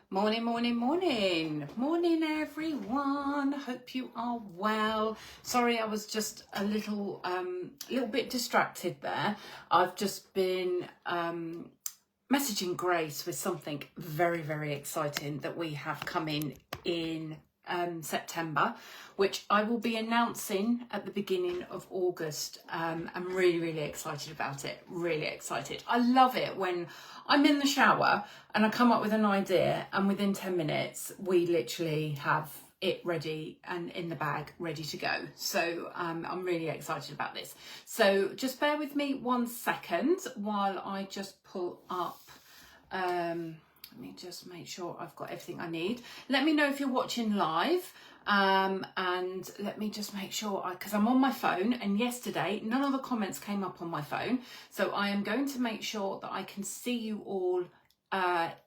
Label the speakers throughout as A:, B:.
A: Morning, morning, morning. Morning, everyone. Hope you are well. Sorry, I was just a little bit distracted there. I've just been messaging Grace with something very, very exciting that we have coming in September, which I will be announcing at the beginning of August. I'm really, really excited about it. Really excited. I love it when I'm in the shower and I come up with an idea, and within 10 minutes, we literally have it ready and in the bag, ready to go. So I'm really excited about this. So just bear with me 1 second while I just pull up. Let me just make sure I've got everything I need. Let me know if you're watching live. And let me just make sure, because I'm on my phone, and yesterday none of the comments came up on my phone. So I am going to make sure that I can see you all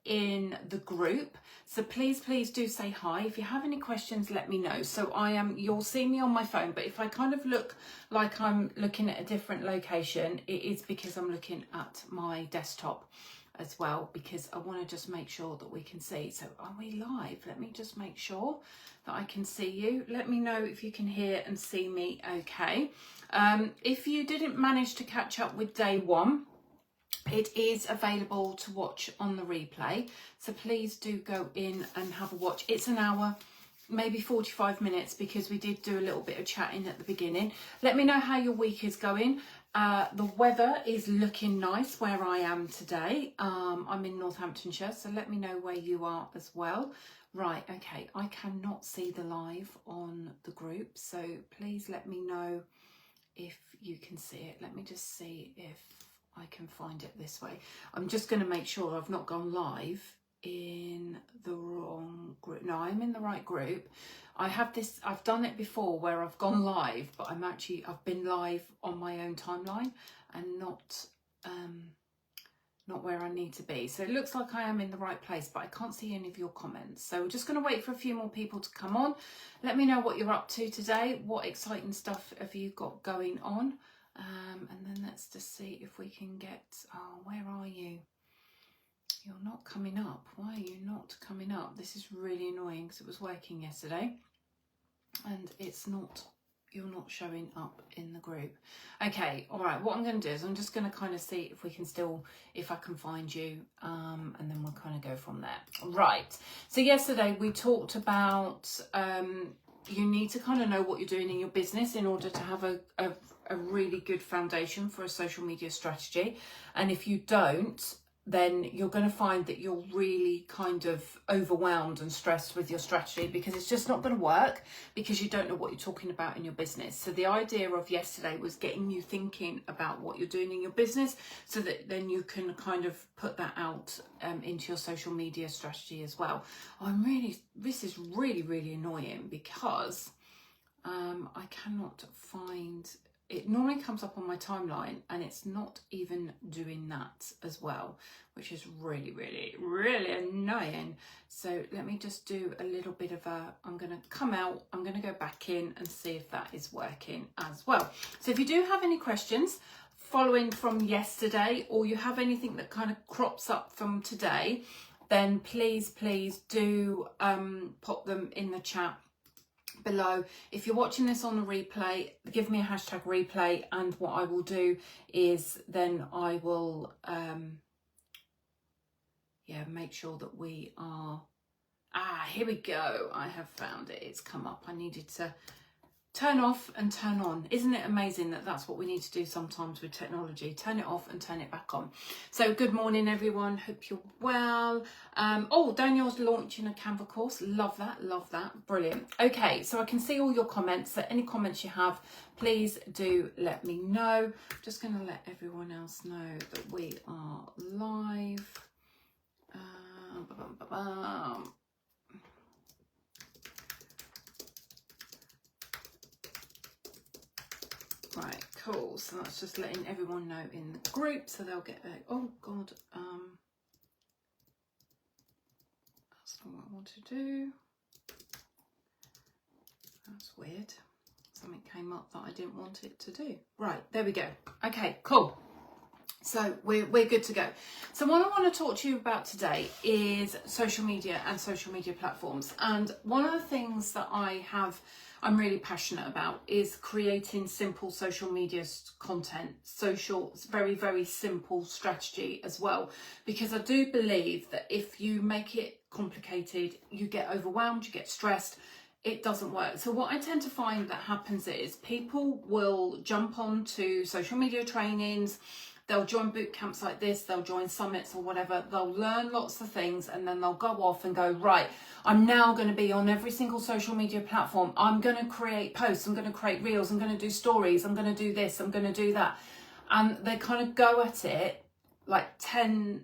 A: in the group. So please do say hi. If you have any questions, let me know. So you'll see me on my phone, but if I kind of look like I'm looking at a different location, it is because I'm looking at my desktop as well, because I want to just make sure that we can see. So are we live? Let me just make sure that I can see you. Let me know if you can hear and see me okay. If you didn't manage to catch up with day one, it is available to watch on the replay. So please do go in and have a watch. It's an hour, maybe 45 minutes, because we did do a little bit of chatting at the beginning. Let me know how your week is going. The weather is looking nice where I am today. I'm in Northamptonshire, so let me know where you are as well. Right, okay, I cannot see the live on the group, so please let me know if you can see it. Let me just see if I can find it this way. I'm just going to make sure I've not gone live in the wrong group. No, I'm in the right group. I've done it before where I've gone live, but I've been live on my own timeline and not where I need to be. So it looks like I am in the right place, but I can't see any of your comments. So we're just going to wait for a few more people to come on. Let me know what you're up to today. What exciting stuff have you got going on? And then let's just see if we can get, where are you? You're not coming up. Why are you not coming up? This is really annoying because it was working yesterday and you're not showing up in the group. Okay, all right, what I'm going to do is I'm just going to kind of see if I can find you, and then we'll kind of go from there. Right, so yesterday we talked about you need to kind of know what you're doing in your business in order to have a really good foundation for a social media strategy. And if you don't, then you're going to find that you're really kind of overwhelmed and stressed with your strategy, because it's just not going to work because you don't know what you're talking about in your business. So the idea of yesterday was getting you thinking about what you're doing in your business so that then you can kind of put that out into your social media strategy as well. This is really, really annoying because I cannot find. It normally comes up on my timeline and it's not even doing that as well, which is really, really, really annoying. So let me just do a little bit of I'm going to come out, I'm going to go back in and see if that is working as well. So if you do have any questions following from yesterday, or you have anything that kind of crops up from today, then please do pop them in the chat below. If you're watching this on the replay, give me a hashtag replay, and what I will do is then I will make sure that we are here we go. I have found it. It's come up. I needed to turn off and turn on. Isn't it amazing that that's what we need to do sometimes with technology? Turn it off and turn it back on. So good morning, everyone. Hope you're well. Daniel's launching a Canva course. Love that. Brilliant. Okay, so I can see all your comments. So any comments you have, please do let me know. I'm just going to let everyone else know that we are live. Right, cool. So that's just letting everyone know in the group, so they'll get oh god, that's not what I want to do. That's weird. Something came up that I didn't want it to do. Right, there we go. Okay, cool. So we're good to go. So what I want to talk to you about today is social media and social media platforms. And one of the things that I'm really passionate about is creating simple social media content, very, very simple strategy as well. Because I do believe that if you make it complicated, you get overwhelmed, you get stressed, it doesn't work. So what I tend to find that happens is people will jump onto social media trainings, they'll join boot camps like this, they'll join summits or whatever, they'll learn lots of things, and then they'll go off and go, right, I'm now going to be on every single social media platform. I'm going to create posts, I'm going to create reels, I'm going to do stories, I'm going to do this, I'm going to do that. And they kind of go at it like 10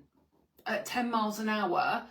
A: miles an hour,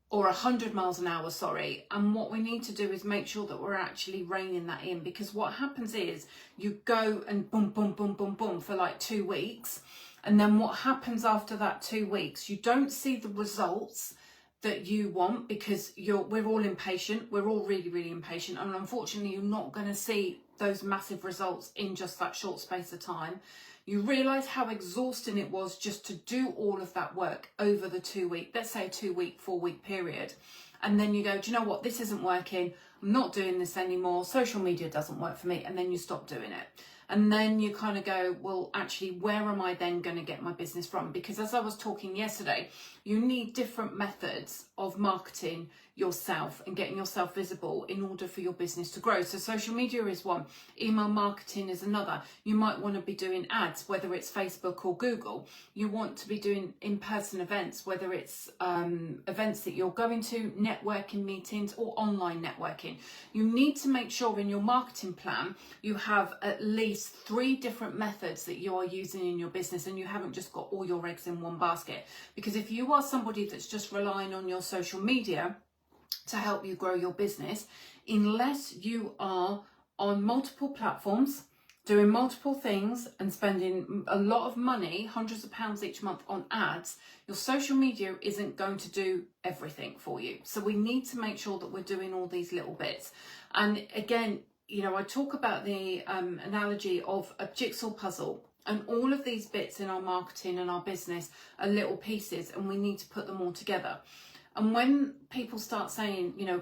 A: or 100 miles an hour, sorry. And what we need to do is make sure that we're actually reining that in, because what happens is you go and boom, boom, boom, boom, boom for like 2 weeks. And then what happens after that 2 weeks, you don't see the results that you want, because we're all impatient. We're all really, really impatient. And unfortunately, you're not going to see those massive results in just that short space of time. You realise how exhausting it was just to do all of that work over the 2 week, let's say a 2 week, 4 week period. And then you go, do you know what? This isn't working. I'm not doing this anymore. Social media doesn't work for me. And then you stop doing it. And then you kind of go, well, actually, where am I then going to get my business from? Because as I was talking yesterday, you need different methods of marketing yourself and getting yourself visible in order for your business to grow. So social media is one, email marketing is another. You might want to be doing ads, whether it's Facebook or Google. You want to be doing in-person events, whether it's events that you're going to, networking meetings or online networking. You need to make sure in your marketing plan you have at least 3 different methods that you are using in your business, and you haven't just got all your eggs in one basket. Because if you are somebody that's just relying on your social media to help you grow your business, unless you are on multiple platforms, doing multiple things and spending a lot of money, hundreds of pounds each month on ads, your social media isn't going to do everything for you. So we need to make sure that we're doing all these little bits. And again, you know, I talk about the analogy of a jigsaw puzzle, and all of these bits in our marketing and our business are little pieces, and we need to put them all together. And when people start saying, you know,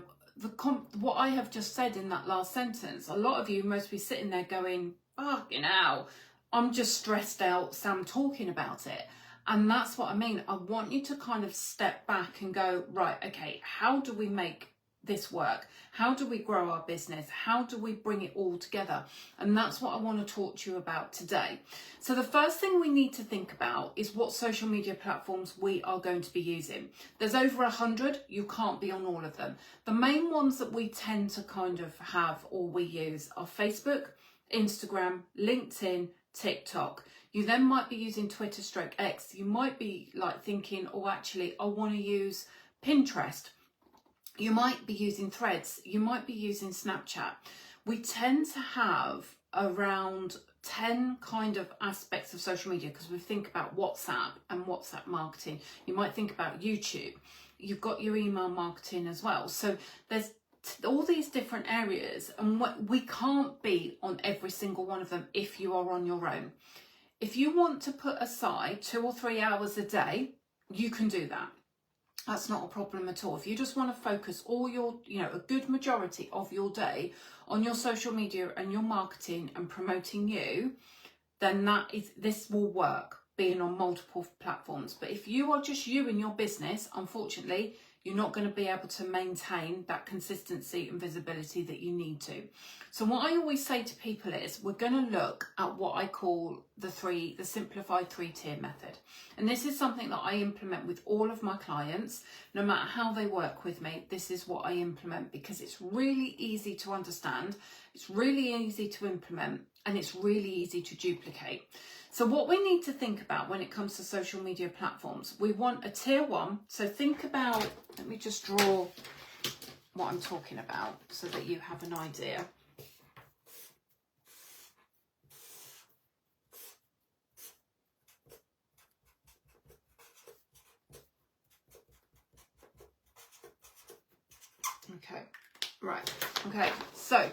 A: what I have just said in that last sentence, a lot of you must be sitting there going, fucking hell, I'm just stressed out, Sam, talking about it. And that's what I mean. I want you to kind of step back and go, right, okay, how do we make this work? How do we grow our business? How do we bring it all together? And that's what I want to talk to you about today. So the first thing we need to think about is what social media platforms we are going to be using. There's over 100. You can't be on all of them. The main ones that we tend to kind of have or we use are Facebook, Instagram, LinkedIn, TikTok. You then might be using Twitter / X. You might be like thinking, oh, actually, I want to use Pinterest. You might be using Threads, you might be using Snapchat. We tend to have around 10 kind of aspects of social media, because we think about WhatsApp and WhatsApp marketing. You might think about YouTube. You've got your email marketing as well. So there's all these different areas, and we can't be on every single one of them if you are on your own. If you want to put aside 2 or 3 hours a day, you can do that. That's not a problem at all. If you just want to focus all your, a good majority of your day on your social media and your marketing and promoting you, then this will work, being on multiple platforms. But if you are just you in your business, unfortunately, you're not going to be able to maintain that consistency and visibility that you need to. So what I always say to people is we're going to look at what I call the simplified 3-tier method. And this is something that I implement with all of my clients. No matter how they work with me, this is what I implement, because it's really easy to understand, it's really easy to implement, and it's really easy to duplicate. So what we need to think about when it comes to social media platforms, we want a tier 1. So think about, let me just draw what I'm talking about so that you have an idea. Okay, right, okay, so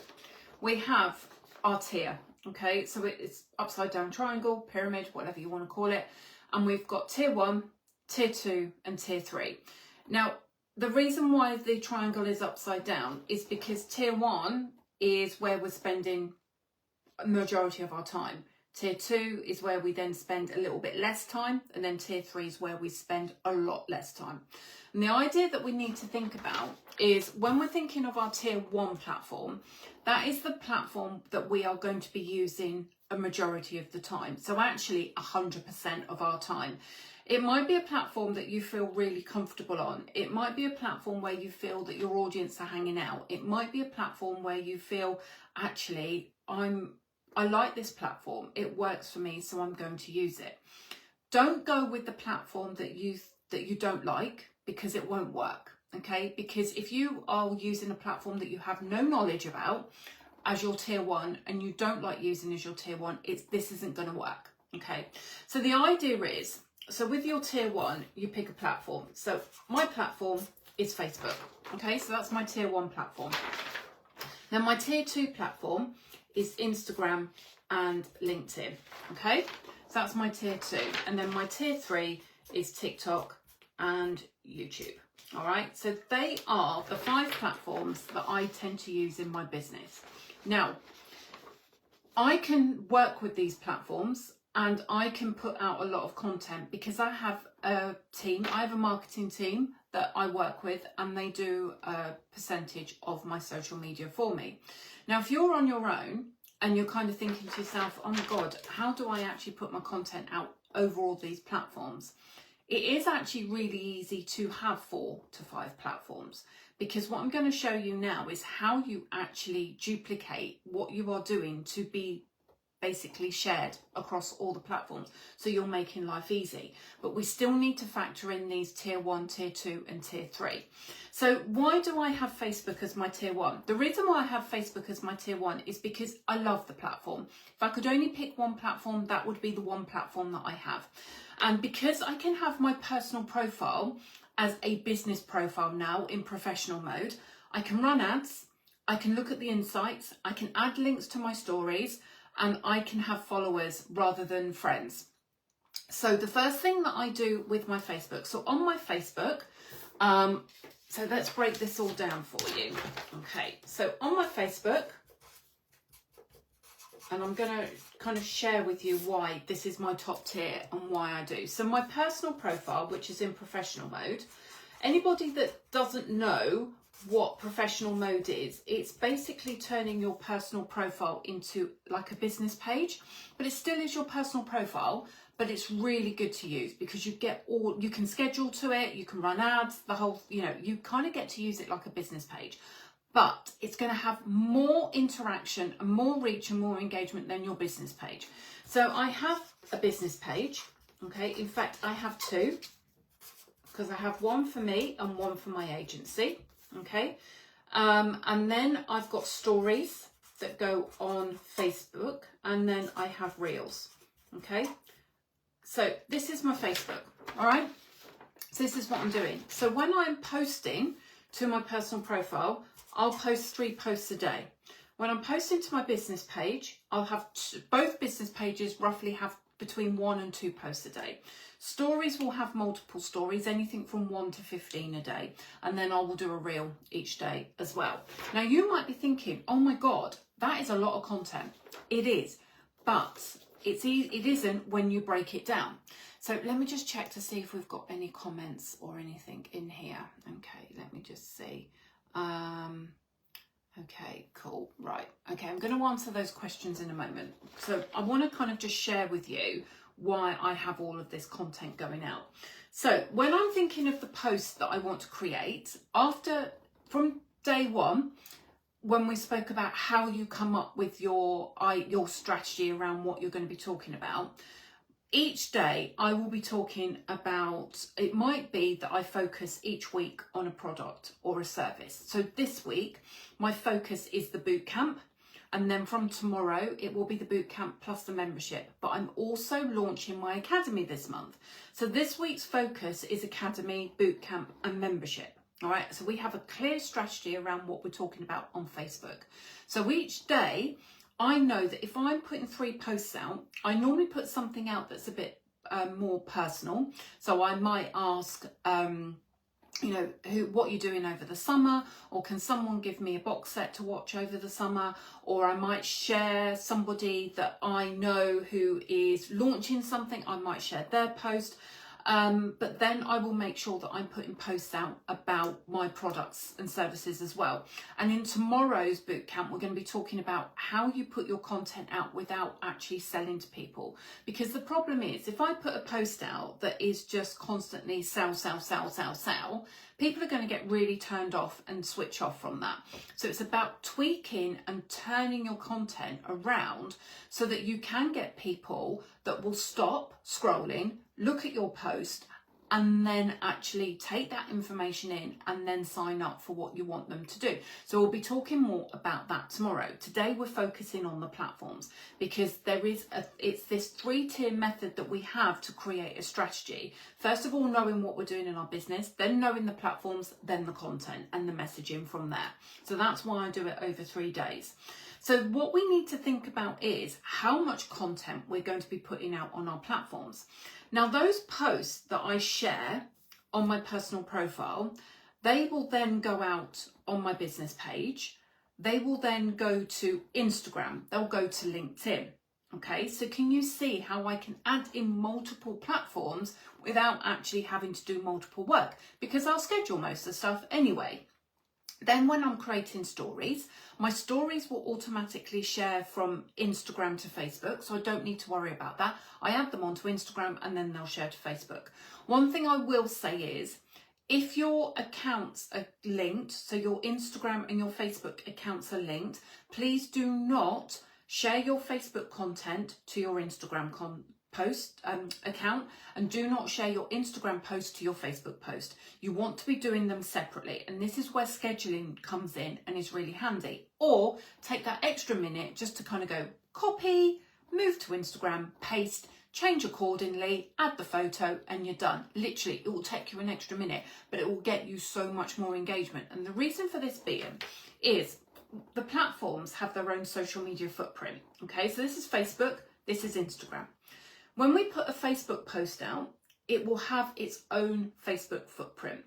A: we have our tier. Okay, so it's upside down triangle, pyramid, whatever you want to call it. And we've got tier 1, tier 2 and tier 3. Now, the reason why the triangle is upside down is because tier 1 is where we're spending a majority of our time. Tier 2 is where we then spend a little bit less time, and then tier 3 is where we spend a lot less time. And the idea that we need to think about is when we're thinking of our tier 1 platform, that is the platform that we are going to be using a majority of the time. So actually 100% of our time. It might be a platform that you feel really comfortable on. It might be a platform where you feel that your audience are hanging out. It might be a platform where you feel, actually, I like this platform. It works for me, so I'm going to use it. Don't go with the platform that you don't like, because it won't work. Okay, because if you are using a platform that you have no knowledge about as your tier 1 and you don't like using as your tier 1, this isn't going to work. Okay, so the idea is, so with your tier 1, you pick a platform. So my platform is Facebook. Okay, so that's my tier 1 platform. Now my tier 2 platform is Instagram and LinkedIn. Okay, so that's my tier 2. And then my tier 3 is TikTok and YouTube. All right, so they are the 5 platforms that I tend to use in my business. Now, I can work with these platforms and I can put out a lot of content because I have a team. I have a marketing team that I work with, and they do a percentage of my social media for me. Now, if you're on your own and you're kind of thinking to yourself, oh my God, how do I actually put my content out over all these platforms? It is actually really easy to have 4 to 5 platforms, because what I'm going to show you now is how you actually duplicate what you are doing to be basically shared across all the platforms, so you're making life easy. But we still need to factor in these tier 1, tier 2 and tier 3. So why do I have Facebook as my tier 1? The reason why I have Facebook as my tier 1 is because I love the platform. If I could only pick one platform, that would be the one platform that I have. And because I can have my personal profile as a business profile now in professional mode, I can run ads, I can look at the insights, I can add links to my stories, and I can have followers rather than friends. So the first thing that I do with my Facebook, so on my Facebook, so let's break this all down for you. Okay, so on my Facebook, and I'm going to kind of share with you why this is my top tier and why I do. So my personal profile, which is in professional mode, anybody that doesn't know what professional mode is, it's basically turning your personal profile into like a business page, but it still is your personal profile, but it's really good to use because you can schedule to it, you can run ads, the whole, you kind of get to use it like a business page. But it's going to have more interaction and more reach and more engagement than your business page. So I have a business page, okay? In fact, I have 2, because I have one for me and one for my agency, okay? And then I've got stories that go on Facebook, and then I have reels, okay? So this is my Facebook, all right? So this is what I'm doing. So when I'm posting to my personal profile, I'll post 3 posts a day. When I'm posting to my business page, I'll have both business pages roughly have between 1 and 2 posts a day. Stories will have multiple stories, anything from 1 to 15 a day. And then I will do a reel each day as well. Now you might be thinking, oh my God, that is a lot of content. It is, but it isn't when you break it down. So let me just check to see if we've got any comments or anything in here. Okay, let me just see. Okay, cool. Right. Okay, I'm going to answer those questions in a moment. So I want to kind of just share with you why I have all of this content going out. So when I'm thinking of the posts that I want to create, from day 1, when we spoke about how you come up with your strategy around what you're going to be talking about, each day I will be talking about, it might be that I focus each week on a product or a service. So this week, my focus is the bootcamp. And then from tomorrow, it will be the bootcamp plus the membership. But I'm also launching my academy this month. So this week's focus is academy, bootcamp and membership. All right. So we have a clear strategy around what we're talking about on Facebook. So each day I know that if I'm putting 3 posts out, I normally put something out that's a bit more personal. So I might ask, you know, what you're doing over the summer, or can someone give me a box set to watch over the summer, or I might share somebody that I know who is launching something, I might share their post. But then I will make sure that I'm putting posts out about my products and services as well. And in tomorrow's bootcamp, we're going to be talking about how you put your content out without actually selling to people. Because the problem is, if I put a post out that is just constantly sell, sell, sell, sell, sell, people are going to get really turned off and switch off from that. So it's about tweaking and turning your content around so that you can get people that will stop scrolling, look at your post, and then actually take that information in and then sign up for what you want them to do. So we'll be talking more about that tomorrow. Today we're focusing on the platforms, because it's this 3-tier method that we have to create a strategy. First of all, knowing what we're doing in our business, then knowing the platforms, then the content and the messaging from there. So that's why I do it over 3 days. So what we need to think about is how much content we're going to be putting out on our platforms. Now, those posts that I share on my personal profile, they will then go out on my business page. They will then go to Instagram. They'll go to LinkedIn. Okay, so can you see how I can add in multiple platforms without actually having to do multiple work? Because I'll schedule most of the stuff anyway. Then when I'm creating stories, my stories will automatically share from Instagram to Facebook, so I don't need to worry about that. I add them onto Instagram and then they'll share to Facebook. One thing I will say is, if your accounts are linked, so your Instagram and your Facebook accounts are linked, please do not share your Facebook content to your Instagram account, and do not share your Instagram post to your Facebook post. You want to be doing them separately, and this is where scheduling comes in and is really handy. Or take that extra minute just to kind of go copy, move to Instagram, paste, change accordingly, add the photo, and you're done. Literally, it will take you an extra minute, but it will get you so much more engagement. And the reason for this being is the platforms have their own social media footprint. Okay, so this is Facebook, this is Instagram. When we put a Facebook post out, it will have its own Facebook footprint.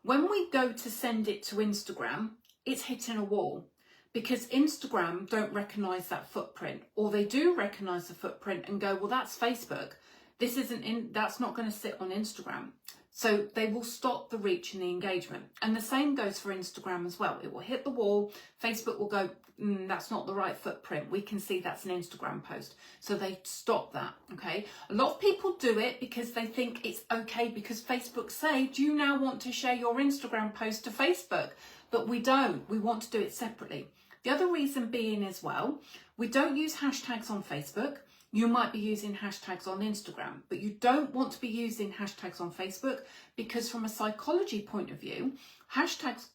A: When we go to send it to Instagram, it's hitting a wall, because Instagram don't recognise that footprint, or they do recognise the footprint and go, well, that's Facebook. That's not going to sit on Instagram. So they will stop the reach and the engagement. And the same goes for Instagram as well. It will hit the wall. Facebook will go, that's not the right footprint. We can see that's an Instagram post. So they stop that, okay? A lot of people do it because they think it's okay, because Facebook say, do you now want to share your Instagram post to Facebook? But we don't. We want to do it separately. The other reason being as well, we don't use hashtags on Facebook. You might be using hashtags on Instagram, but you don't want to be using hashtags on Facebook, because from a psychology point of view, hashtags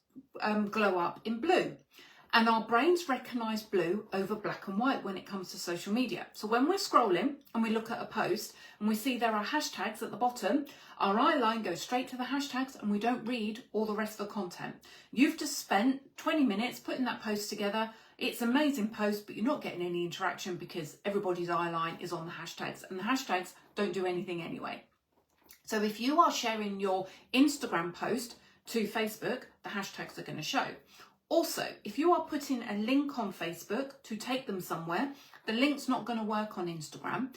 A: glow up in blue. And our brains recognise blue over black and white when it comes to social media. So when we're scrolling and we look at a post and we see there are hashtags at the bottom, our eye line goes straight to the hashtags and we don't read all the rest of the content. You've just spent 20 minutes putting that post together. It's an amazing post, but you're not getting any interaction because everybody's eye line is on the hashtags, and the hashtags don't do anything anyway. So if you are sharing your Instagram post to Facebook, the hashtags are going to show. Also, if you are putting a link on Facebook to take them somewhere, the link's not going to work on Instagram.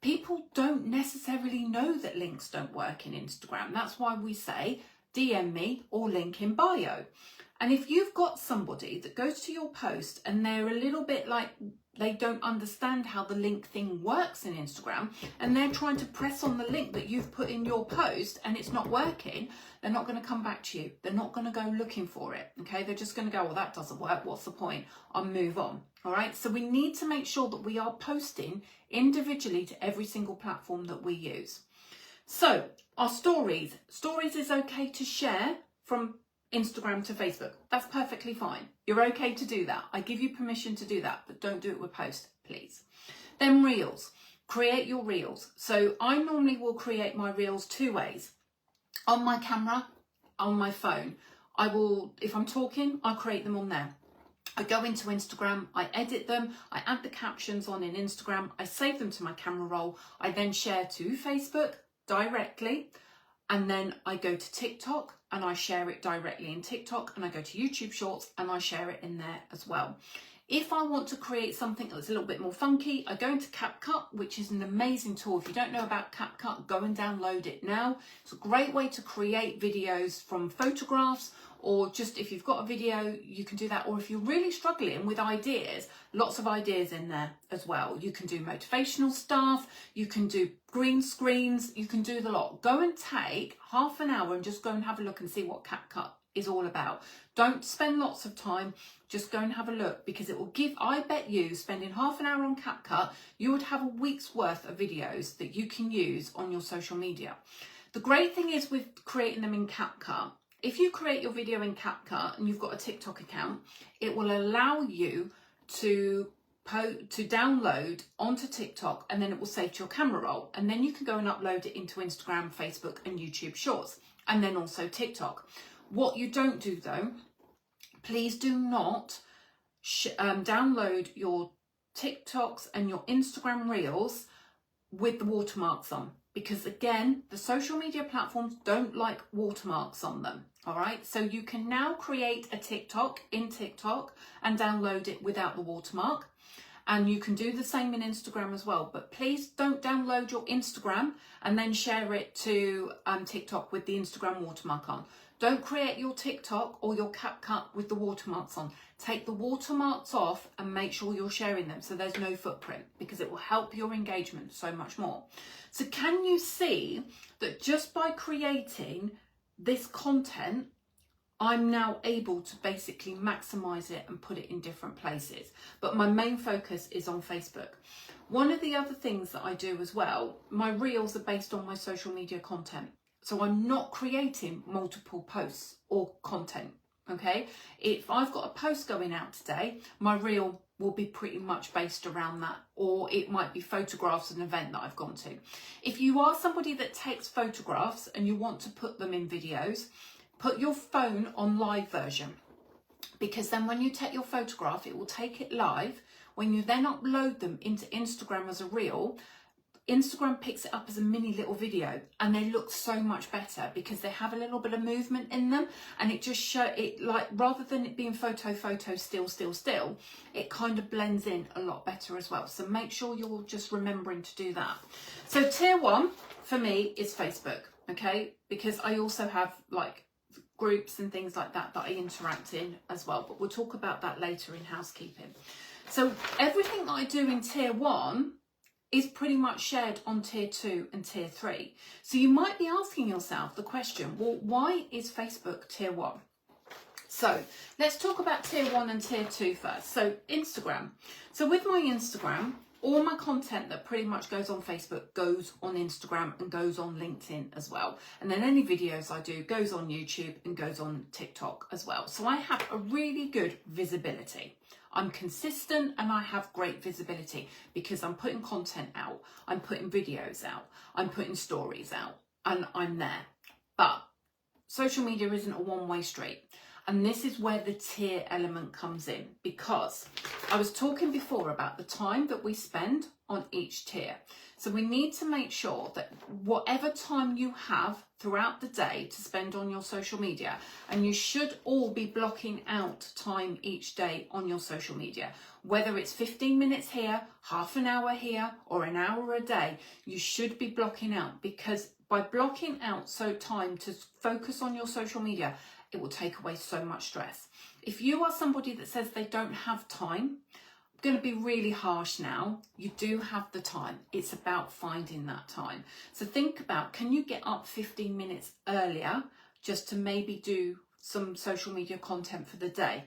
A: People don't necessarily know that links don't work in Instagram. That's why we say DM me or link in bio. And if you've got somebody that goes to your post and they're a little bit like they don't understand how the link thing works in Instagram, and they're trying to press on the link that you've put in your post and it's not working, they're not going to come back to you. They're not going to go looking for it. Okay, they're just going to go, well, that doesn't work. What's the point? I'll move on. All right, so we need to make sure that we are posting individually to every single platform that we use. So our stories is okay to share from Instagram to Facebook. That's perfectly fine. You're okay to do that. I give you permission to do that, but don't do it with posts, please. Then reels. Create your reels. So I normally will create my reels 2 ways. On my camera, on my phone. If I'm talking, I'll create them on there. I go into Instagram, I edit them, I add the captions on in Instagram, I save them to my camera roll, I then share to Facebook directly, and then I go to TikTok and I share it directly in TikTok, and I go to YouTube Shorts and I share it in there as well. If I want to create something that's a little bit more funky, I go into CapCut, which is an amazing tool. If you don't know about CapCut, go and download it now. It's a great way to create videos from photographs, or just if you've got a video, you can do that. Or if you're really struggling with ideas, lots of ideas in there as well. You can do motivational stuff, you can do green screens, you can do the lot. Go and take half an hour and just go and have a look and see what CapCut is all about. Don't spend lots of time, just go and have a look, because it will give, I bet you, spending half an hour on CapCut, you would have a week's worth of videos that you can use on your social media. The great thing is with creating them in CapCut, if you create your video in CapCut and you've got a TikTok account, it will allow you to download onto TikTok, and then it will save to your camera roll, and then you can go and upload it into Instagram, Facebook and YouTube Shorts, and then also TikTok. What you don't do though, please do not download your TikToks and your Instagram Reels with the watermarks on, because again, the social media platforms don't like watermarks on them. All right, so you can now create a TikTok in TikTok and download it without the watermark. And you can do the same in Instagram as well. But please don't download your Instagram and then share it to TikTok with the Instagram watermark on. Don't create your TikTok or your CapCut with the watermarks on. Take the watermarks off and make sure you're sharing them so there's no footprint, because it will help your engagement so much more. So can you see that just by creating this content, I'm now able to basically maximize it and put it in different places. But my main focus is on Facebook. One of the other things that I do as well, my reels are based on my social media content. So I'm not creating multiple posts or content, okay? If I've got a post going out today, my reel will be pretty much based around that, or it might be photographs of an event that I've gone to. If you are somebody that takes photographs and you want to put them in videos, put your phone on live version, because then when you take your photograph, it will take it live. When you then upload them into Instagram as a reel, Instagram picks it up as a mini little video, and they look so much better because they have a little bit of movement in them, and it just show it, like, rather than it being photo, still, it kind of blends in a lot better as well. So make sure you're just remembering to do that. So tier 1 for me is Facebook, okay? Because I also have like groups and things like that that I interact in as well, but we'll talk about that later in housekeeping. So everything that I do in tier 1 is pretty much shared on tier 2 and tier 3. So you might be asking yourself the question, well, why is Facebook tier 1? So let's talk about tier 1 and tier 2 first. So Instagram. So with my Instagram, all my content that pretty much goes on Facebook goes on Instagram and goes on LinkedIn as well. And then any videos I do goes on YouTube and goes on TikTok as well. So I have a really good visibility. I'm consistent and I have great visibility because I'm putting content out, I'm putting videos out, I'm putting stories out, and I'm there. But social media isn't a one-way street. And this is where the tier element comes in, because I was talking before about the time that we spend on each tier. So we need to make sure that whatever time you have throughout the day to spend on your social media, and you should all be blocking out time each day on your social media, whether it's 15 minutes here, half an hour here, or an hour a day, you should be blocking out, because by blocking out time to focus on your social media, it will take away so much stress. If you are somebody that says they don't have time, I'm going to be really harsh now. You do have the time. It's about finding that time. So think about, can you get up 15 minutes earlier just to maybe do some social media content for the day?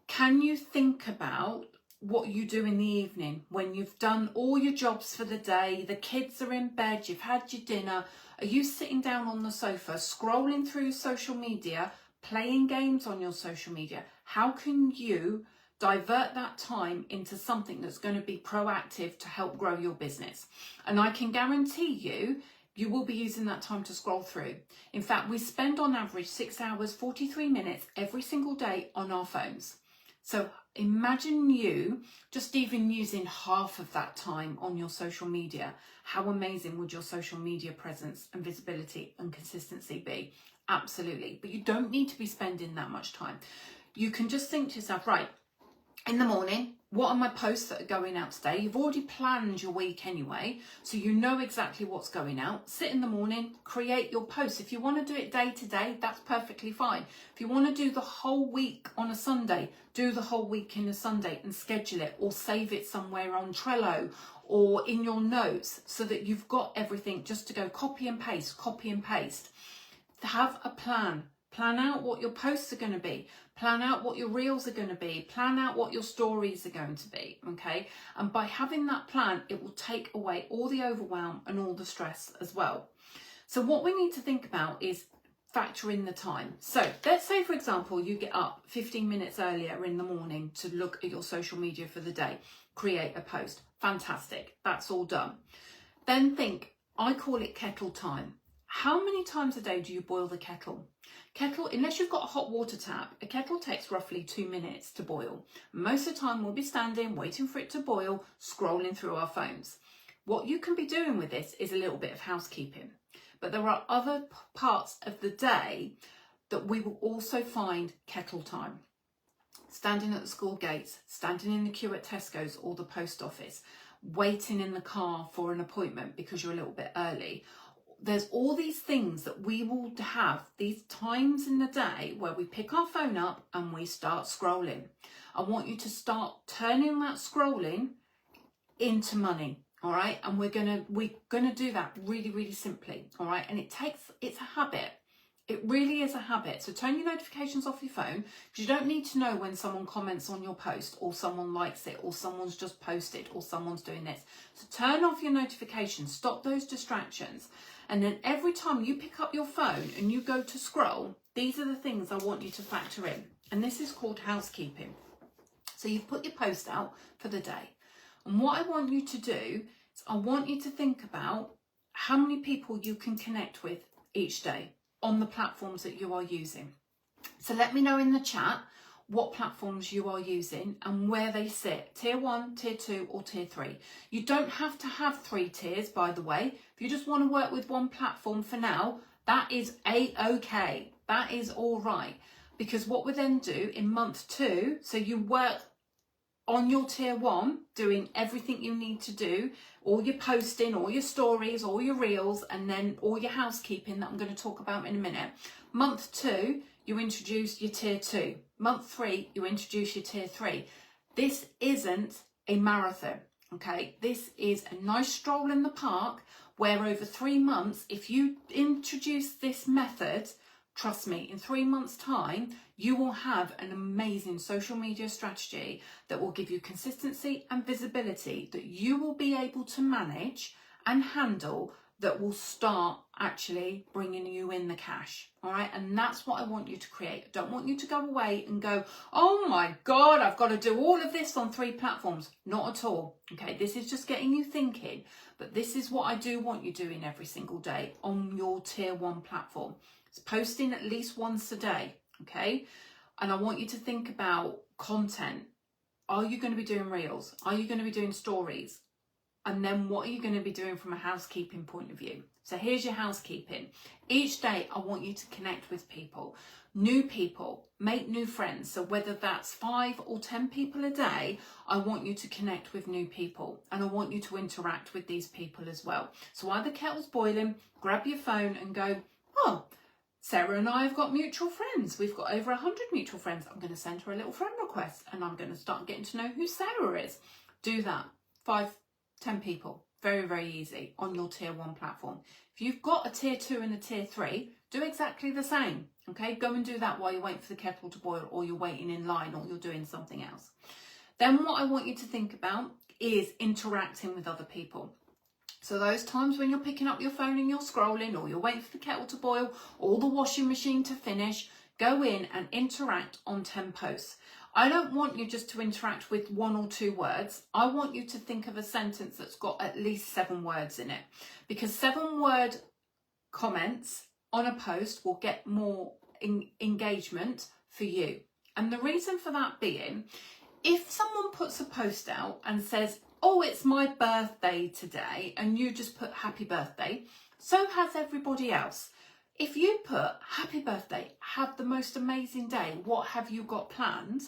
A: Can you think about what you do in the evening when you've done all your jobs for the day, the kids are in bed, you've had your dinner? Are you sitting down on the sofa, scrolling through social media, playing games on your social media? How can you divert that time into something that's going to be proactive to help grow your business? And I can guarantee you, you will be using that time to scroll through. In fact, we spend on average 6 hours, 43 minutes every single day on our phones. So imagine you just even using half of that time on your social media. How amazing would your social media presence and visibility and consistency be? Absolutely. But you don't need to be spending that much time. You can just think to yourself, right, in the morning, what are my posts that are going out today? You've already planned your week anyway, so you know exactly what's going out. Sit in the morning, create your posts. If you want to do it day to day, that's perfectly fine. If you want to do the whole week on a Sunday, do the whole week in a Sunday and schedule it, or save it somewhere on Trello or in your notes so that you've got everything just to go copy and paste, copy and paste. Have a plan. Plan out what your posts are going to be. Plan out what your reels are going to be. Plan out what your stories are going to be, okay? And by having that plan, it will take away all the overwhelm and all the stress as well. So what we need to think about is factor in the time. So let's say, for example, you get up 15 minutes earlier in the morning to look at your social media for the day, create a post. Fantastic. That's all done. Then think, I call it kettle time. How many times a day do you boil the kettle? Kettle, unless you've got a hot water tap, a kettle takes roughly 2 minutes to boil. Most of the time we'll be standing, waiting for it to boil, scrolling through our phones. What you can be doing with this is a little bit of housekeeping. But there are other parts of the day that we will also find kettle time. Standing at the school gates, standing in the queue at Tesco's or the post office, waiting in the car for an appointment because you're a little bit early. There's all these things that we will have, these times in the day where we pick our phone up and we start scrolling. I want you to start turning that scrolling into money, all right? And we're gonna do that really, really simply, all right? And it's a habit. It really is a habit. So turn your notifications off your phone, because you don't need to know when someone comments on your post or someone likes it or someone's just posted or someone's doing this. So turn off your notifications, stop those distractions. And then every time you pick up your phone and you go to scroll, these are the things I want you to factor in. And this is called housekeeping. So you've put your post out for the day. And what I want you to do is I want you to think about how many people you can connect with each day on the platforms that you are using. So let me know in the chat what platforms you are using and where they sit, tier 1, tier 2 or tier 3. You don't have to have 3 tiers, by the way. If you just want to work with one platform for now, that is a-okay. That is all right. Because what we then do in month 2, so you work on your tier 1, doing everything you need to do, all your posting, all your stories, all your reels, and then all your housekeeping that I'm going to talk about in a minute. Month 2, you introduce your tier 2. Month 3, you introduce your tier 3. This isn't a marathon, okay? This is a nice stroll in the park where over 3 months, if you introduce this method, trust me, in 3 months' time, you will have an amazing social media strategy that will give you consistency and visibility that you will be able to manage and handle, that will start actually bringing you in the cash, all right? And that's what I want you to create. I don't want you to go away and go, oh my God, I've got to do all of this on 3 platforms. Not at all, okay? This is just getting you thinking, but this is what I do want you doing every single day on your tier 1 platform. It's posting at least once a day, okay? And I want you to think about content. Are you going to be doing reels? Are you going to be doing stories? And then what are you going to be doing from a housekeeping point of view? So here's your housekeeping. Each day, I want you to connect with people, make new friends. So whether that's 5 or 10 people a day, I want you to connect with new people and I want you to interact with these people as well. So while the kettle's boiling, grab your phone and go, oh, Sarah and I have got mutual friends. We've got over 100 mutual friends. I'm going to send her a little friend request and I'm going to start getting to know who Sarah is. Do that. 5, 10 people. Very, very easy on your tier 1 platform. If you've got a tier 2 and a tier 3, do exactly the same. Okay, go and do that while you're waiting for the kettle to boil or you're waiting in line or you're doing something else. Then what I want you to think about is interacting with other people. So those times when you're picking up your phone and you're scrolling or you're waiting for the kettle to boil or the washing machine to finish, go in and interact on 10 posts. I don't want you just to interact with 1 or 2 words. I want you to think of a sentence that's got at least 7 words in it, because 7-word comments on a post will get more engagement for you. And the reason for that being, if someone puts a post out and says, oh, it's my birthday today, and you just put happy birthday, so has everybody else. If you put happy birthday, have the most amazing day, what have you got planned?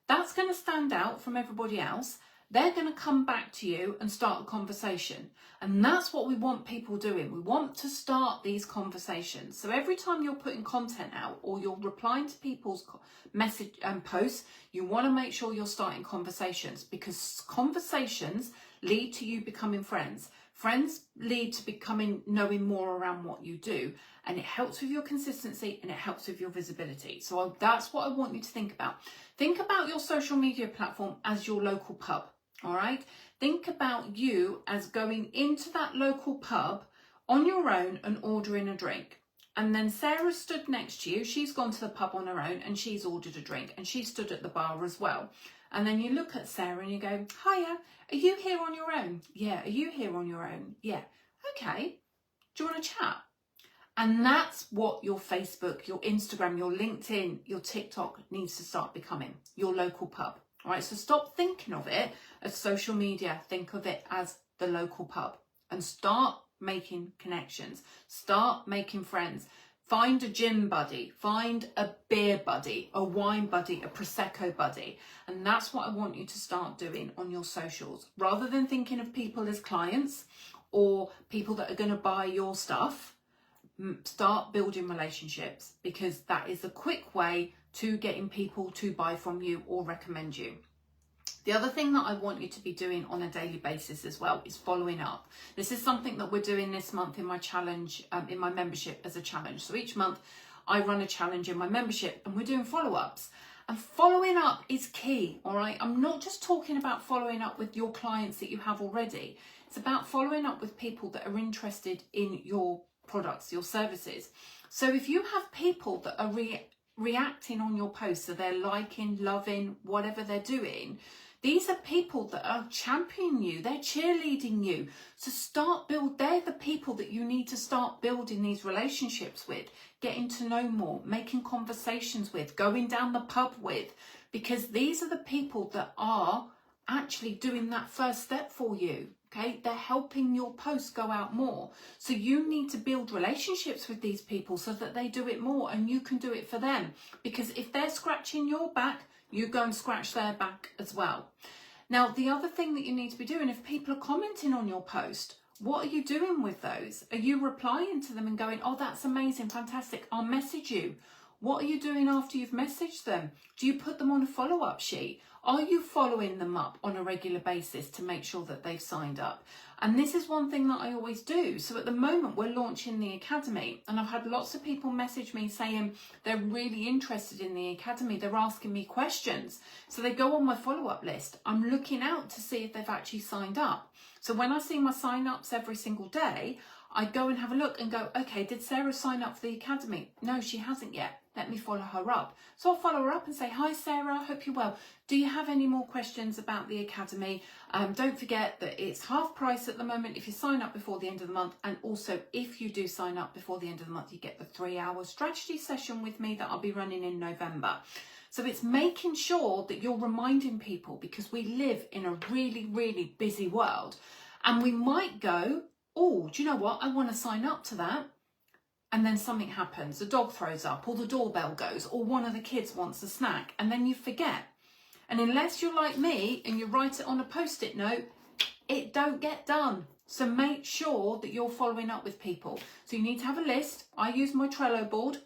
A: That's going to stand out from everybody else. They're going to come back to you and start a conversation. And that's what we want people doing. We want to start these conversations. So every time you're putting content out or you're replying to people's message and posts, you want to make sure you're starting conversations, because conversations lead to you becoming friends. Friends lead to knowing more around what you do, and it helps with your consistency and it helps with your visibility. So that's what I want you to think about. Think about your social media platform as your local pub, all right? Think about you as going into that local pub on your own and ordering a drink. And then Sarah stood next to you. She's gone to the pub on her own and she's ordered a drink, and she stood at the bar as well. And then you look at Sarah and you go, hiya, are you here on your own? Yeah. Are you here on your own? Yeah. Okay. Do you want to chat? And that's what your Facebook, your Instagram, your LinkedIn, your TikTok needs to start becoming, your local pub. All right. So stop thinking of it as social media. Think of it as the local pub, and start making connections. Start making friends. Find a gym buddy, find a beer buddy, a wine buddy, a Prosecco buddy. And that's what I want you to start doing on your socials. Rather than thinking of people as clients or people that are going to buy your stuff, start building relationships, because that is a quick way to getting people to buy from you or recommend you. The other thing that I want you to be doing on a daily basis as well is following up. This is something that we're doing this month in my challenge, in my membership as a challenge. So each month I run a challenge in my membership and we're doing follow-ups. And following up is key, all right? I'm not just talking about following up with your clients that you have already. It's about following up with people that are interested in your products, your services. So if you have people that are reacting on your posts, so they're liking, loving, whatever they're doing, these are people that are championing you, they're cheerleading you. So they're the people that you need to start building these relationships with, getting to know more, making conversations with, going down the pub with, because these are the people that are actually doing that first step for you. Okay, they're helping your posts go out more. So you need to build relationships with these people so that they do it more and you can do it for them. Because if they're scratching your back, you go and scratch their back as well. Now, the other thing that you need to be doing, if people are commenting on your post, what are you doing with those? Are you replying to them and going, oh, that's amazing, fantastic, I'll message you? What are you doing after you've messaged them? Do you put them on a follow-up sheet? Are you following them up on a regular basis to make sure that they've signed up? And this is one thing that I always do. So at the moment we're launching the Academy, and I've had lots of people message me saying they're really interested in the Academy. They're asking me questions. So they go on my follow-up list. I'm looking out to see if they've actually signed up. So when I see my sign-ups every single day, I go and have a look and go, okay, did Sarah sign up for the Academy? No, she hasn't yet. Let me follow her up. So I'll follow her up and say, hi, Sarah, hope you're well. Do you have any more questions about the Academy? Don't forget that it's half price at the moment if you sign up before the end of the month. And also, if you do sign up before the end of the month, you get the 3-hour strategy session with me that I'll be running in November. So it's making sure that you're reminding people, because we live in a really, really busy world. And we might go, oh, do you know what? I want to sign up to that. And then something happens, the dog throws up, or the doorbell goes, or one of the kids wants a snack, and then you forget. And unless you're like me and you write it on a post-it note, it don't get done. So make sure that you're following up with people. So you need to have a list. I use my Trello board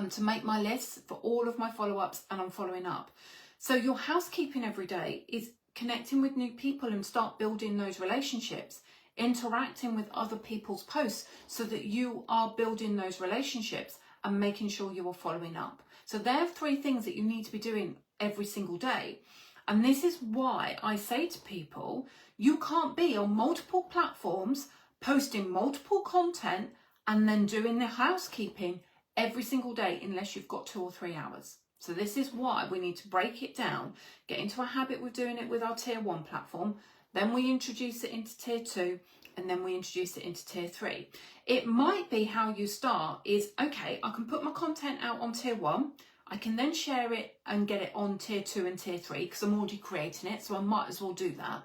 A: to make my lists for all of my follow-ups, and I'm following up. So your housekeeping every day is connecting with new people and start building those relationships. Interacting with other people's posts so that you are building those relationships and making sure you are following up. So there are 3 things that you need to be doing every single day. And this is why I say to people, you can't be on multiple platforms, posting multiple content and then doing the housekeeping every single day unless you've got 2 or 3 hours. So this is why we need to break it down, get into a habit with doing it with our tier 1 platform. Then we introduce it into tier 2, and then we introduce it into tier 3. It might be how you start is, okay, I can put my content out on tier 1. I can then share it and get it on tier 2 and tier 3 because I'm already creating it, so I might as well do that.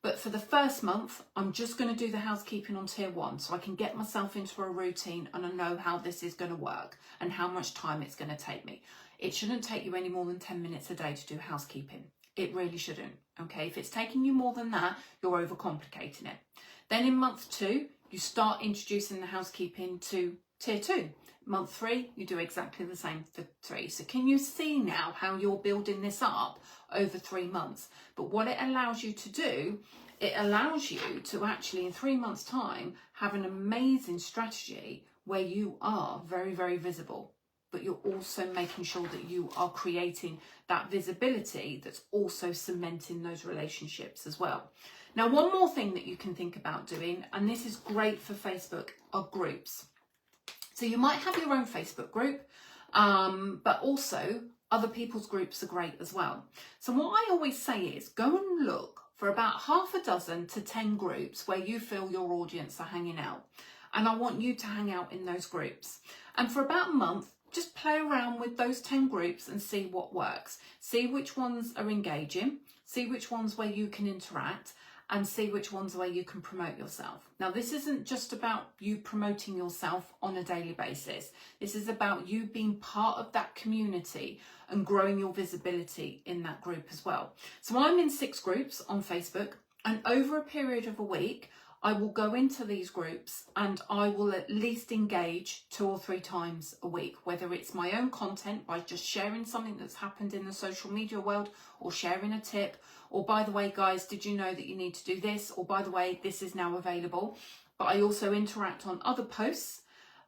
A: But for the first month, I'm just going to do the housekeeping on tier 1 so I can get myself into a routine and I know how this is going to work and how much time it's going to take me. It shouldn't take you any more than 10 minutes a day to do housekeeping. It really shouldn't. Okay, if it's taking you more than that, you're overcomplicating it. Then in month 2, you start introducing the housekeeping to tier 2. Month 3, you do exactly the same for 3. So can you see now how you're building this up over 3 months? But what it allows you to do, it allows you to actually in 3 months' time have an amazing strategy where you are very, very visible. But you're also making sure that you are creating that visibility that's also cementing those relationships as well. Now, one more thing that you can think about doing, and this is great for Facebook, are groups. So you might have your own Facebook group, but also other people's groups are great as well. So what I always say is go and look for about half a dozen to 10 groups where you feel your audience are hanging out. And I want you to hang out in those groups. And for about a month, just play around with those 10 groups and see what works. See which ones are engaging, see which ones where you can interact, and see which ones where you can promote yourself. Now, this isn't just about you promoting yourself on a daily basis. This is about you being part of that community and growing your visibility in that group as well. So I'm in 6 groups on Facebook, and over a period of a week, I will go into these groups and I will at least engage 2 or 3 times a week, whether it's my own content by just sharing something that's happened in the social media world or sharing a tip, or by the way, guys, did you know that you need to do this? Or by the way, this is now available. But I also interact on other posts.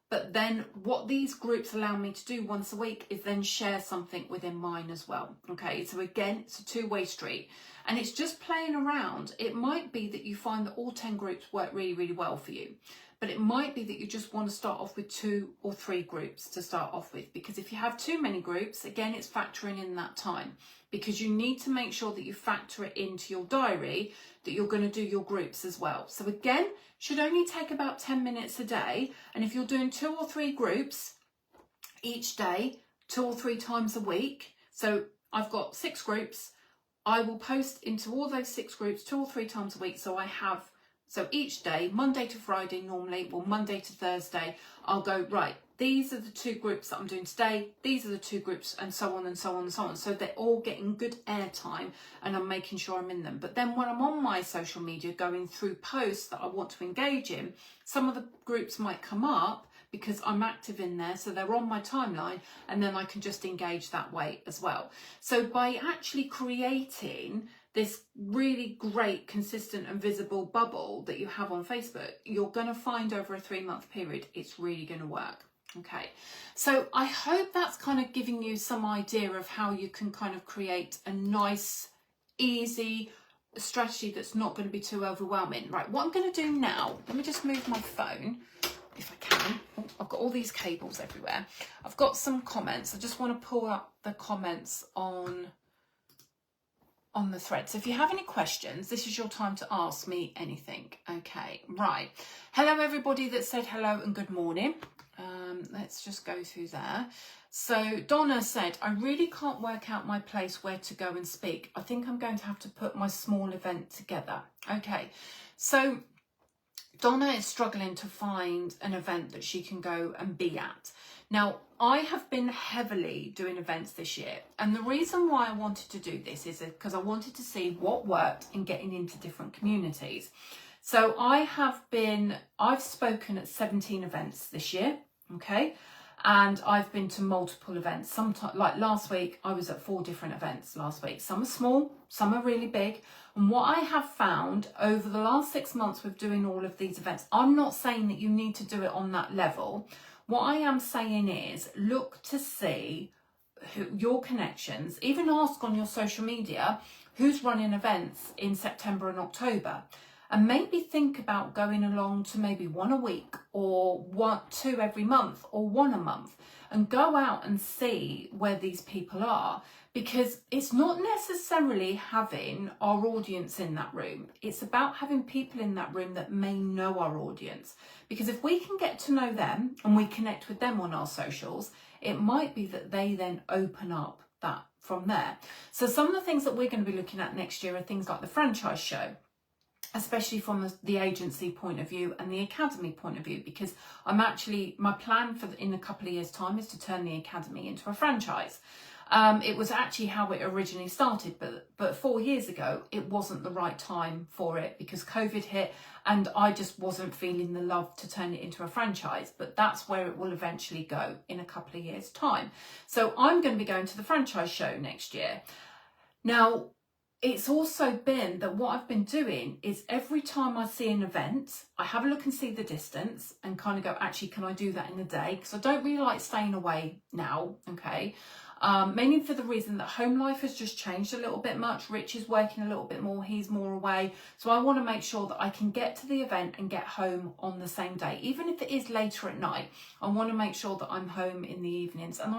A: But then what these groups allow me to do once a week is then share something within mine as well. Okay, so again, it's a 2-way street. And it's just playing around. It might be that you find that all 10 groups work really, really well for you. But it might be that you just want to start off with 2 or 3 groups to start off with. Because if you have too many groups, again, it's factoring in that time. Because you need to make sure that you factor it into your diary that you're going to do your groups as well. So again, should only take about 10 minutes a day. And if you're doing 2 or 3 groups each day, 2 or 3 times a week. So I've got 6 groups. I will post into all those 6 groups 2 or 3 times a week. So each day, Monday to Friday normally, or Monday to Thursday, I'll go, right, these are the 2 groups that I'm doing today. These are the 2 groups, and so on and so on and so on. So they're all getting good airtime and I'm making sure I'm in them. But then when I'm on my social media going through posts that I want to engage in, some of the groups might come up because I'm active in there. So they're on my timeline and then I can just engage that way as well. So by actually creating this really great, consistent and visible bubble that you have on Facebook, you're going to find over a 3-month period, it's really going to work. Okay, so I hope that's kind of giving you some idea of how you can kind of create a nice, easy strategy that's not going to be too overwhelming. Right, what I'm going to do now, let me just move my phone if I can. Oh, I've got all these cables everywhere. I've got some comments. I just want to pull up the comments on the thread. So if you have any questions, this is your time to ask me anything. Okay, right. Hello everybody that said hello and good morning. Let's just go through there. So Donna said, I really can't work out my place where to go and speak. I think I'm going to have to put my small event together. Okay, so Donna is struggling to find an event that she can go and be at. Now, I have been heavily doing events this year. And the reason why I wanted to do this is because I wanted to see what worked in getting into different communities. So I've spoken at 17 events this year, okay? And I've been to multiple events. Sometimes, like last week, I was at 4 different events last week. Some are small, some are really big. And what I have found over the last 6 months with doing all of these events, I'm not saying that you need to do it on that level. What I am saying is look to see your connections, even ask on your social media who's running events in September and October. And maybe think about going along to maybe 1 a week or 2 every month or 1 a month and go out and see where these people are. because it's not necessarily having our audience in that room. It's about having people in that room that may know our audience. Because if we can get to know them and we connect with them on our socials, it might be that they then open up that from there. So some of the things that we're going to be looking at next year are things like the franchise show, especially from the agency point of view and the academy point of view, because my plan for in a couple of years' time is to turn the academy into a franchise. It was actually how it originally started, but 4 years ago, it wasn't the right time for it because COVID hit and I just wasn't feeling the love to turn it into a franchise. But that's where it will eventually go in a couple of years' time. So I'm going to be going to the franchise show next year. Now, it's also been that what I've been doing is every time I see an event, I have a look and see the distance and kind of go, actually, can I do that in a day? Because I don't really like staying away now, okay? Mainly for the reason that home life has just changed a little bit much. Rich is working a little bit more, he's more away. So I want to make sure that I can get to the event and get home on the same day. Even if it is later at night, I want to make sure that I'm home in the evenings. And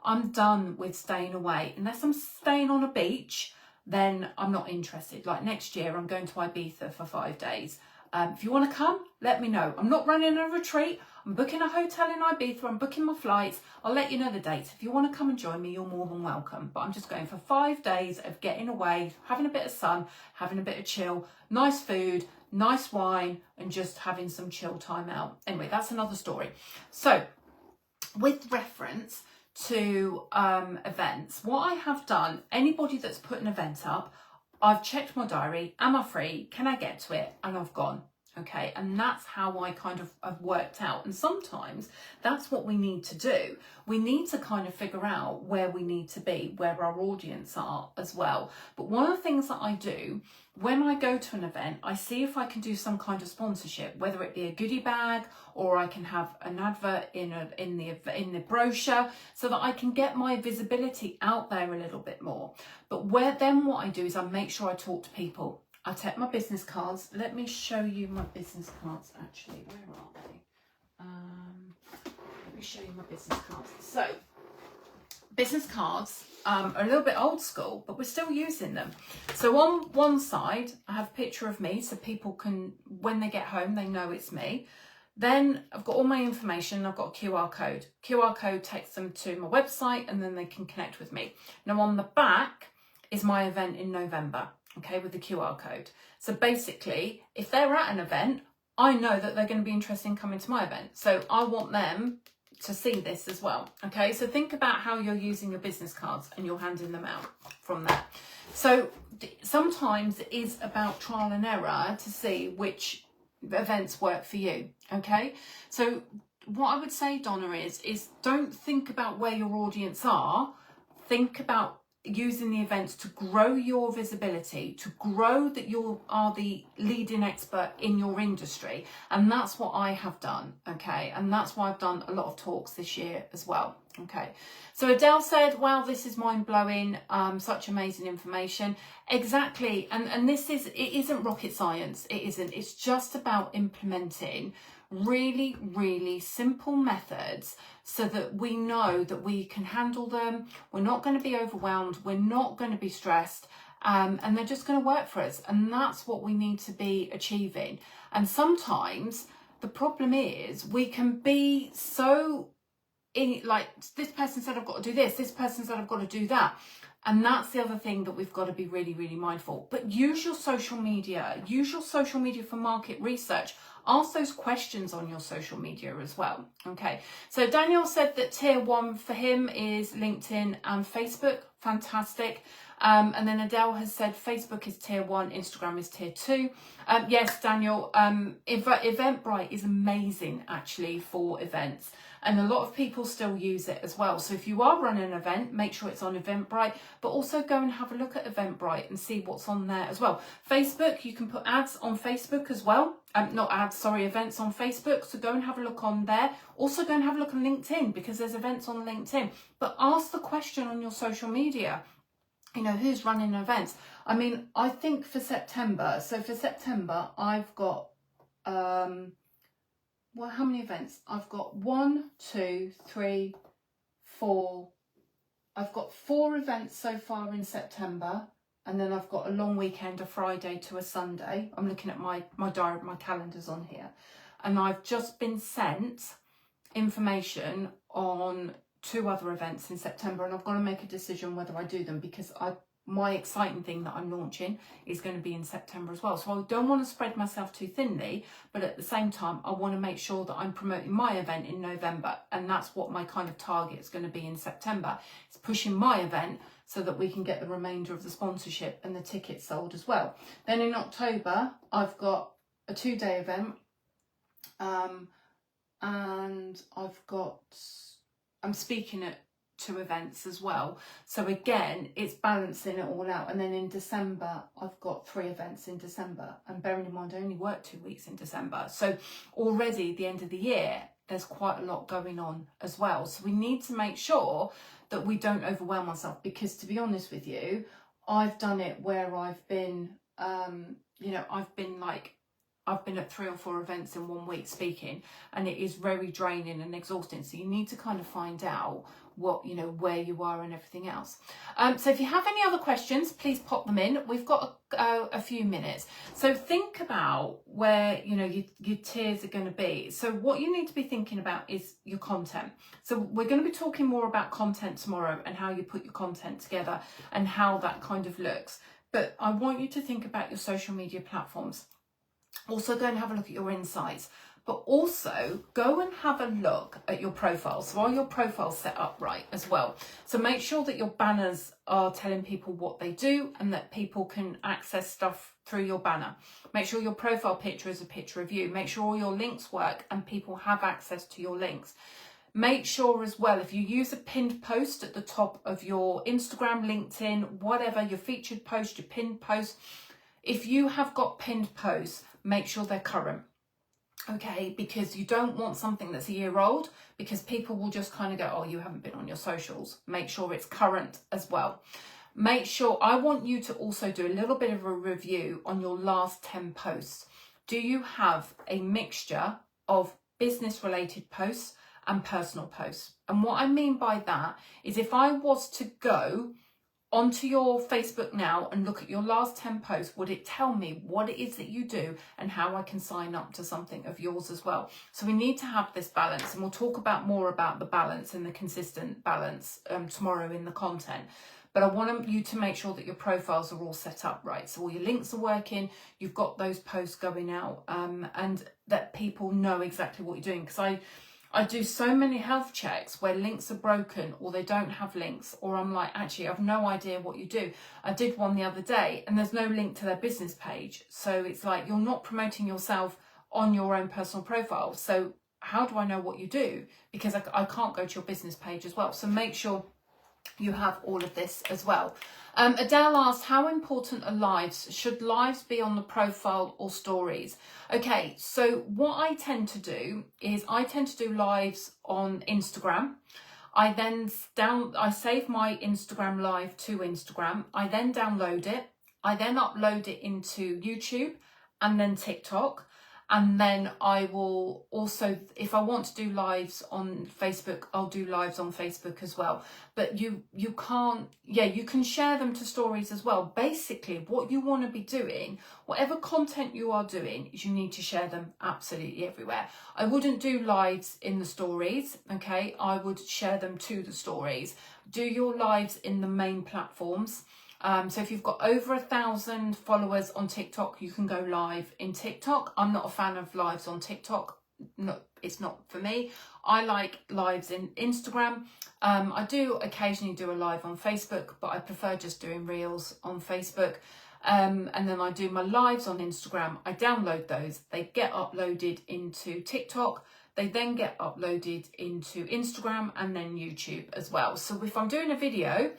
A: I'm done with staying away. Unless I'm staying on a beach, then I'm not interested. Like next year, I'm going to Ibiza for 5 days. If you want to come, let me know. I'm not running a retreat. I'm booking a hotel in Ibiza. I'm booking my flights. I'll let you know the dates. If you want to come and join me, you're more than welcome. But I'm just going for 5 days of getting away, having a bit of sun, having a bit of chill, nice food, nice wine, and just having some chill time out. Anyway, that's another story. So with reference to events, what I have done, anybody that's put an event up, I've checked my diary. Am I free? Can I get to it? And I've gone. Okay, and that's how I kind of have worked out. And sometimes that's what we need to do. We need to kind of figure out where we need to be, where our audience are as well. But one of the things that I do when I go to an event, I see if I can do some kind of sponsorship, whether it be a goodie bag or I can have an advert in the brochure, so that I can get my visibility out there a little bit more. But what I do is I make sure I talk to people. I take my business cards. Let me show you my business cards actually. Where are they? Let me show you my business cards. So, business cards are a little bit old school, but we're still using them. So on one side, I have a picture of me so people can, when they get home, they know it's me. Then I've got all my information. I've got a QR code. QR code takes them to my website and then they can connect with me. Now on the back is my event in November. Okay, with the QR code. So basically, if they're at an event, I know that they're going to be interested in coming to my event. So I want them to see this as well. Okay, so think about how you're using your business cards and you're handing them out from that. So sometimes it is about trial and error to see which events work for you. Okay, so what I would say, Donna, is don't think about where your audience are. Think about using the events to grow your visibility, to grow that you are the leading expert in your industry. And that's what I have done, okay? And that's why I've done a lot of talks this year as well, okay? So Adele said, wow, this is mind-blowing, such amazing information. Exactly, and it isn't rocket science, it isn't. It's just about implementing really, really simple methods so that we know that we can handle them. We're not going to be overwhelmed. We're not going to be stressed. And they're just going to work for us. And that's what we need to be achieving. And sometimes the problem is we can be so like, this person said I've got to do this person said I've got to do that. And that's the other thing that we've got to be really, really mindful. But use your social media for market research. Ask those questions on your social media as well. Okay, so Daniel said that tier 1 for him is LinkedIn and Facebook. Fantastic. And then Adele has said Facebook is tier 1, Instagram is tier 2. Yes, Daniel, Eventbrite is amazing actually for events. And a lot of people still use it as well. So if you are running an event, make sure it's on Eventbrite, but also go and have a look at Eventbrite and see what's on there as well. Facebook, you can put ads on Facebook as well. Events on Facebook. So go and have a look on there. Also go and have a look on LinkedIn because there's events on LinkedIn. But ask the question on your social media, you know, who's running events? I mean, I think for September, I've got, well, how many events? I've got 1, 2, 3, 4, I've got 4 events so far in September, and then I've got a long weekend, a Friday to a Sunday. I'm looking at my diary, my calendar's on here. And I've just been sent information on 2 other events in September, and I've got to make a decision whether I do them, because my exciting thing that I'm launching is going to be in September as well. So I don't want to spread myself too thinly, but at the same time, I want to make sure that I'm promoting my event in November. And that's what my kind of target is going to be in September. It's pushing my event so that we can get the remainder of the sponsorship and the tickets sold as well. Then in October, I've got a 2-day event. And I'm speaking at 2 events as well. So again, it's balancing it all out. And then in December, I've got 3 events in December. And bearing in mind, I only work 2 weeks in December. So already the end of the year, there's quite a lot going on as well. So we need to make sure that we don't overwhelm ourselves, because to be honest with you, I've done it where I've been, I've been at 3 or 4 events in 1 week speaking, and it is very draining and exhausting. So you need to kind of find out what, where you are and everything else. So if you have any other questions, please pop them in. We've got a few minutes. So think about where, your tiers are going to be. So what you need to be thinking about is your content. So we're going to be talking more about content tomorrow and how you put your content together and how that kind of looks. But I want you to think about your social media platforms. Also go and have a look at your insights, but also go and have a look at your profile. So are your profiles set up right as well? So make sure that your banners are telling people what they do and that people can access stuff through your banner. Make sure your profile picture is a picture of you. Make sure all your links work and people have access to your links. Make sure as well, if you use a pinned post at the top of your Instagram, LinkedIn, whatever, your featured post, your pinned post, if you have got pinned posts, make sure they're current, okay? Because you don't want something that's a year old, because people will just kind of go, oh, you haven't been on your socials. Make sure it's current as well. Make sure, I want you to also do a little bit of a review on your last 10 posts. Do you have a mixture of business related posts and personal posts? And what I mean by that is, if I was to go onto your Facebook now and look at your last 10 posts, would it tell me what it is that you do and how I can sign up to something of yours as well? So we need to have this balance, and we'll talk more about the balance and the consistent balance tomorrow in the content. But I want you to make sure that your profiles are all set up right. So all your links are working, you've got those posts going out, and that people know exactly what you're doing. Because I do so many health checks where links are broken or they don't have links, or I'm like, actually, I've no idea what you do. I did one the other day and there's no link to their business page. So it's like, you're not promoting yourself on your own personal profile. So how do I know what you do? Because I can't go to your business page as well. So make sure you have all of this as well. Adele asked, how important are lives? Should lives be on the profile or stories? Okay, so what I tend to do is I tend to do lives on Instagram. I save my Instagram live to Instagram. I then download it. I then upload it into YouTube and then TikTok. And then I will also, if I want to do lives on Facebook, I'll do lives on Facebook as well. But you can't, you can share them to stories as well. Basically, what you want to be doing, whatever content you are doing, is you need to share them absolutely everywhere. I wouldn't do lives in the stories, okay? I would share them to the stories. Do your lives in the main platforms. So if you've got over 1,000 followers on TikTok, you can go live in TikTok. I'm not a fan of lives on TikTok. No, it's not for me. I like lives in Instagram. I do occasionally do a live on Facebook, but I prefer just doing reels on Facebook. And then I do my lives on Instagram. I download those. They get uploaded into TikTok. They then get uploaded into Instagram and then YouTube as well. So if I'm doing a video,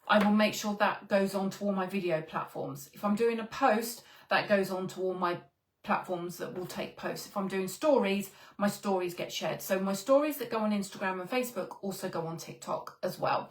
A: I will make sure that goes on to all my video platforms. If I'm doing a post, that goes on to all my platforms that will take posts. If I'm doing stories, my stories get shared. So my stories that go on Instagram and Facebook also go on TikTok as well.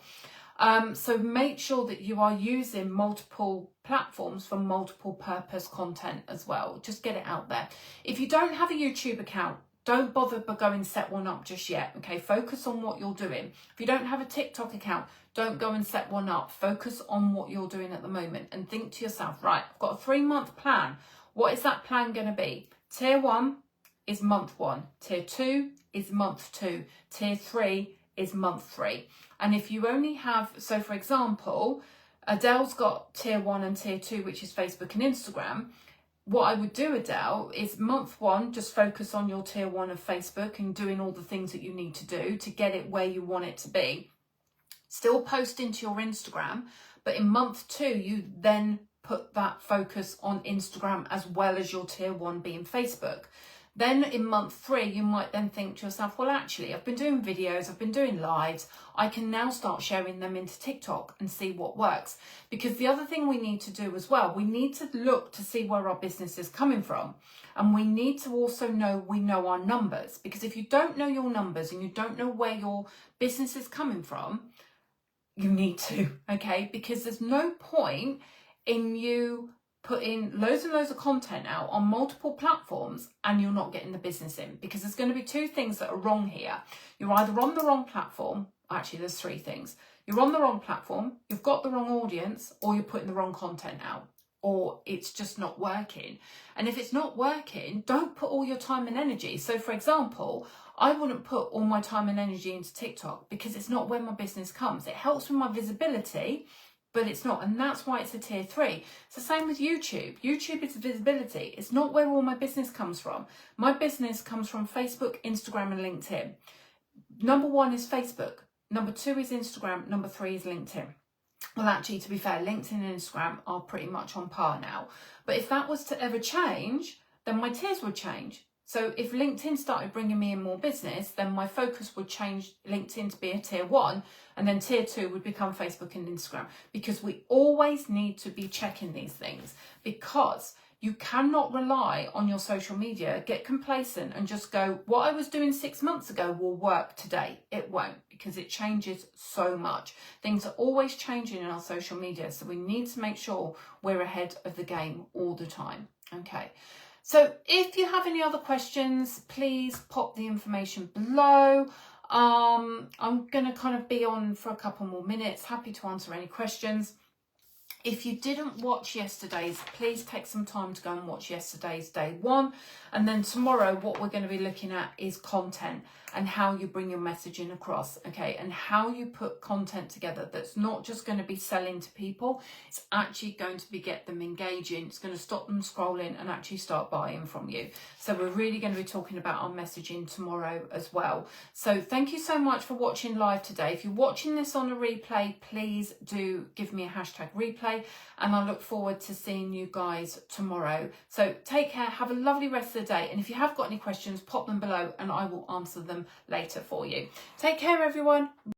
A: So make sure that you are using multiple platforms for multiple purpose content as well. Just get it out there. If you don't have a YouTube account, don't bother but go and set one up just yet. Okay, focus on what you're doing. If you don't have a TikTok account, don't go and set one up. Focus on what you're doing at the moment and think to yourself, right, I've got a 3-month plan. What is that plan going to be? Tier 1 is month 1. Tier 2 is month 2. Tier 3 is month 3. And if you only have, so for example, Adele's got tier 1 and tier 2, which is Facebook and Instagram. What I would do, Adele, is month 1, just focus on your tier 1 of Facebook and doing all the things that you need to do to get it where you want it to be. Still post into your Instagram, but in month 2, you then put that focus on Instagram as well as your tier 1 being Facebook. Then in month 3, you might then think to yourself, well, actually, I've been doing videos, I've been doing lives. I can now start sharing them into TikTok and see what works. Because the other thing we need to do as well, we need to look to see where our business is coming from. And we need to also know our numbers. Because if you don't know your numbers and you don't know where your business is coming from, you need to, okay? Because there's no point in you putting loads and loads of content out on multiple platforms and you're not getting the business in, because there's going to be 2 things that are wrong here. You're either on the wrong platform, actually there's 3 things. You're on the wrong platform, you've got the wrong audience, or you're putting the wrong content out, or it's just not working. And if it's not working, don't put all your time and energy. So for example, I wouldn't put all my time and energy into TikTok because it's not where my business comes. It helps with my visibility, but it's not, and that's why it's a tier 3. It's the same with YouTube. YouTube is visibility. It's not where all my business comes from. My business comes from Facebook, Instagram, and LinkedIn. Number 1 is Facebook. Number 2 is Instagram. Number 3 is LinkedIn. Well, actually, to be fair, LinkedIn and Instagram are pretty much on par now. But if that was to ever change, then my tiers would change. So if LinkedIn started bringing me in more business, then my focus would change LinkedIn to be a tier 1, and then tier 2 would become Facebook and Instagram, because we always need to be checking these things, because you cannot rely on your social media, get complacent and just go, what I was doing 6 months ago will work today. It won't, because it changes so much. Things are always changing in our social media. So we need to make sure we're ahead of the game all the time. Okay. So if you have any other questions, please pop the information below. I'm going to kind of be on for a couple more minutes. Happy to answer any questions. If you didn't watch yesterday's, please take some time to go and watch yesterday's day 1. And then tomorrow, what we're going to be looking at is content and how you bring your messaging across, okay? And how you put content together that's not just going to be selling to people. It's actually going to be get them engaging. It's going to stop them scrolling and actually start buying from you. So we're really going to be talking about our messaging tomorrow as well. So thank you so much for watching live today. If you're watching this on a replay, please do give me a hashtag replay. And I look forward to seeing you guys tomorrow. So take care, have a lovely rest of the day. And if you have got any questions, pop them below and I will answer them later for you. Take care, everyone.